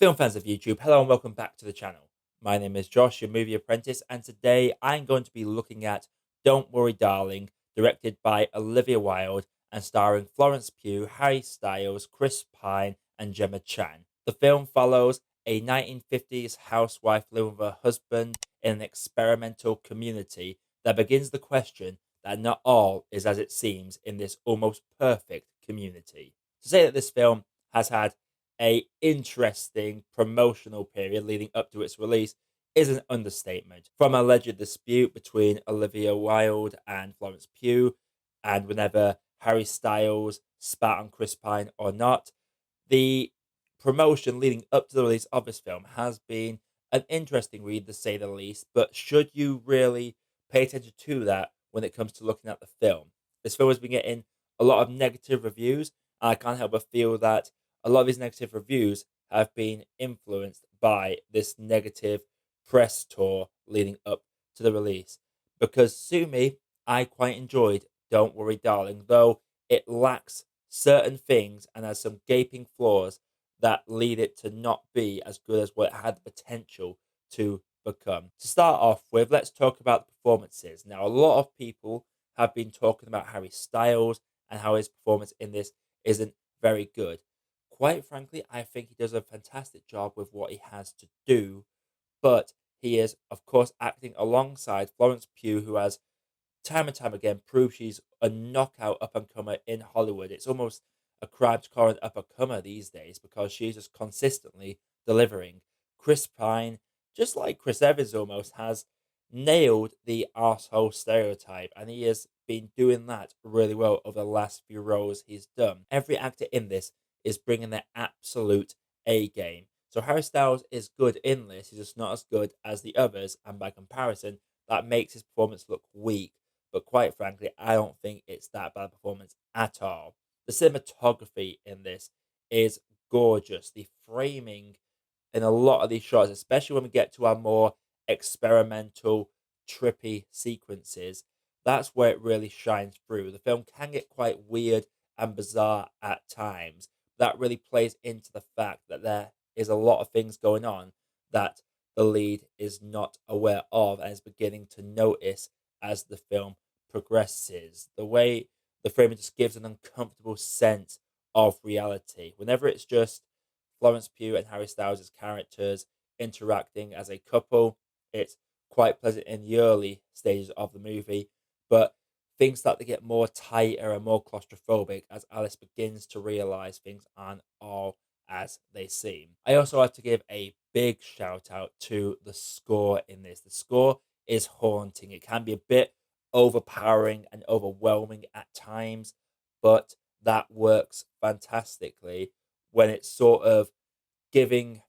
Film fans of YouTube, hello and welcome back to the channel. My name is Josh, your movie apprentice, and today I'm going to be looking at Don't Worry Darling, directed by Olivia Wilde and starring Florence Pugh, Harry Styles, Chris Pine, and Gemma Chan. The film follows a 1950s housewife living with her husband in an experimental community that begins the question that not all is as it seems in this almost perfect community. To say that this film has had a interesting promotional period leading up to its release is an understatement. From alleged dispute between Olivia Wilde and Florence Pugh, and whenever Harry Styles spat on Chris Pine or not, the promotion leading up to the release of this film has been an interesting read, to say the least. But should you really pay attention to that when it comes to looking at the film? This film has been getting a lot of negative reviews, and I can't help but feel that a lot of these negative reviews have been influenced by this negative press tour leading up to the release. Because sue me, I quite enjoyed Don't Worry Darling, though it lacks certain things and has some gaping flaws that lead it to not be as good as what it had the potential to become. To start off with, let's talk about the performances. Now, a lot of people have been talking about Harry Styles and how his performance in this isn't very good. Quite frankly, I think he does a fantastic job with what he has to do, but he is, of course, acting alongside Florence Pugh, who has time and time again proved she's a knockout up and comer in Hollywood. It's almost a crime to call an up and comer these days because she's just consistently delivering. Chris Pine, just like Chris Evans almost, has nailed the arsehole stereotype, and he has been doing that really well over the last few roles he's done. Every actor in this is bringing their absolute A game. So Harry Styles is good in this, he's just not as good as the others, and by comparison, that makes his performance look weak. But quite frankly, I don't think it's that bad a performance at all. The cinematography in this is gorgeous. The framing in a lot of these shots, especially when we get to our more experimental, trippy sequences, that's where it really shines through. The film can get quite weird and bizarre at times. That really plays into the fact that there is a lot of things going on that the lead is not aware of and is beginning to notice as the film progresses. The way the framing just gives an uncomfortable sense of reality. Whenever it's just Florence Pugh and Harry Styles' characters interacting as a couple, it's quite pleasant in the early stages of the movie, but things start to get more tighter and more claustrophobic as Alice begins to realize things aren't all as they seem. I also have to give a big shout out to the score in this. The score is haunting. It can be a bit overpowering and overwhelming at times, but that works fantastically when it's sort of giving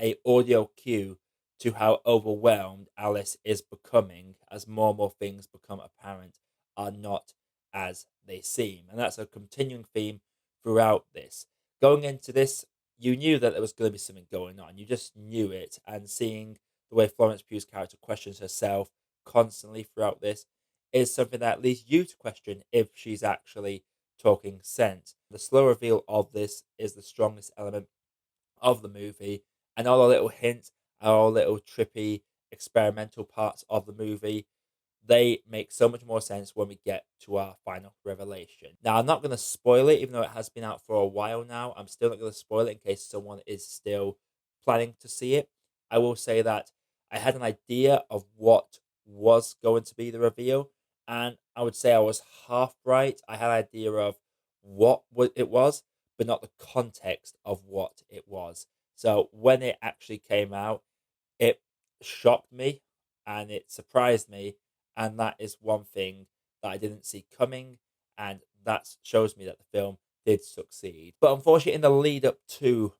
a audio cue to how overwhelmed Alice is becoming as more and more things become apparent are not as they seem. And that's a continuing theme throughout this. Going into this, you knew that there was going to be something going on. You just knew it. And seeing the way Florence Pugh's character questions herself constantly throughout this is something that leads you to question if she's actually talking sense. The slow reveal of this is the strongest element of the movie, and all the little hints, all little trippy experimental parts of the movie, they make so much more sense when we get to our final revelation. Now, I'm not going to spoil it, even though it has been out for a while now. I'm still not going to spoil it in case someone is still planning to see it. I will say that I had an idea of what was going to be the reveal, and I would say I was half right. I had an idea of what it was, but not the context of what it was. So when it actually came out, it shocked me and it surprised me. And that is one thing that I didn't see coming. And that shows me that the film did succeed. But unfortunately, in the lead up to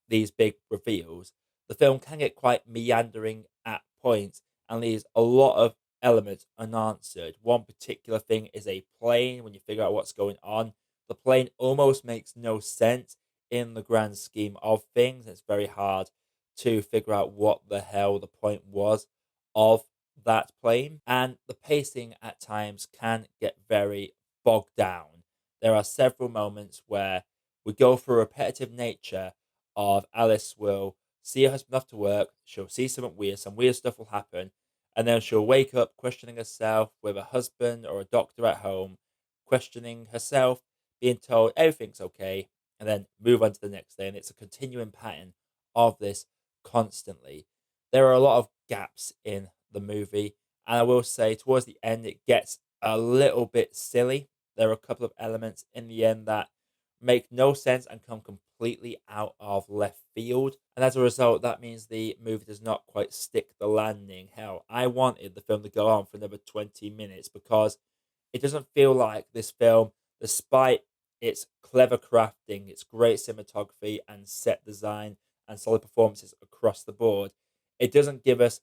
these big reveals, the film can get quite meandering at points and leaves a lot of elements unanswered. One particular thing is a plane. When you figure out what's going on, the plane almost makes no sense in the grand scheme of things. It's very hard to figure out what the hell the point was of that plane. And the pacing at times can get very bogged down. There are several moments where we go through a repetitive nature of Alice will see her husband off to work, she'll see some weird stuff will happen, and then she'll wake up questioning herself with a husband or a doctor at home, questioning herself, being told everything's okay, and then move on to the next day. And it's a continuing pattern of this constantly. There are a lot of gaps in the movie, and I will say towards the end it gets a little bit silly. There are a couple of elements in the end that make no sense and come completely out of left field. And as a result, that means the movie does not quite stick the landing. Hell, I wanted the film to go on for another 20 minutes because it doesn't feel like this film, despite its clever crafting, its great cinematography and set design and solid performances across the board, it doesn't give us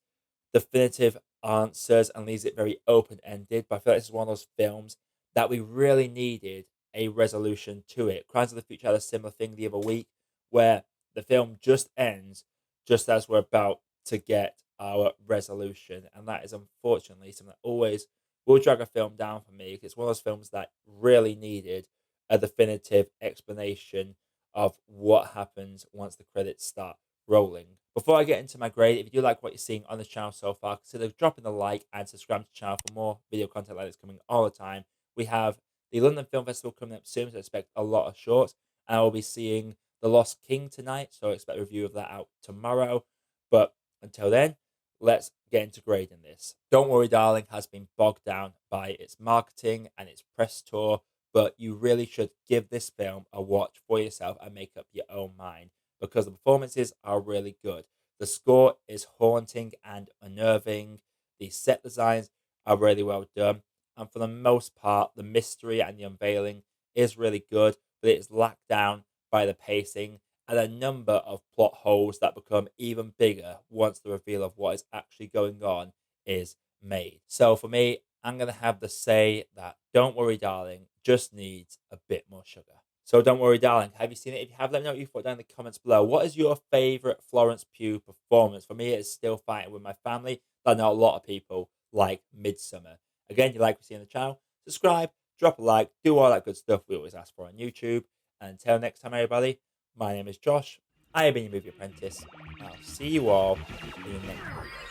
definitive answers and leaves it very open ended. But I feel like this is one of those films that we really needed a resolution to it. Crimes of the Future had a similar thing the other week where the film just ends just as we're about to get our resolution. And that is unfortunately something that always will drag a film down for me. It's one of those films that really needed a definitive explanation of what happens once the credits start rolling. Before I get into my grade, if you do like what you're seeing on the channel so far, consider dropping a like and subscribe to the channel for more video content like this coming all the time. We have the London Film Festival coming up soon, so I expect a lot of shorts. And I will be seeing The Lost King tonight, so I expect a review of that out tomorrow. But until then, let's get into grading this. Don't Worry Darling has been bogged down by its marketing and its press tour, but you really should give this film a watch for yourself and make up your own mind because the performances are really good. The score is haunting and unnerving. The set designs are really well done. And for the most part, the mystery and the unveiling is really good, but it is lacked down by the pacing and a number of plot holes that become even bigger once the reveal of what is actually going on is made. So for me, I'm going to have to say that Don't Worry Darling just needs a bit more sugar. So Don't Worry Darling, have you seen it? If you have, let me know what you thought down in the comments below. What is your favourite Florence Pugh performance? For me, it's still Fighting With My Family. I know a lot of people like Midsummer. Again, if you like what you see on the channel, subscribe, drop a like, do all that good stuff we always ask for on YouTube. And until next time, everybody, my name is Josh. I have been your Movie Apprentice. I'll see you all in the next video.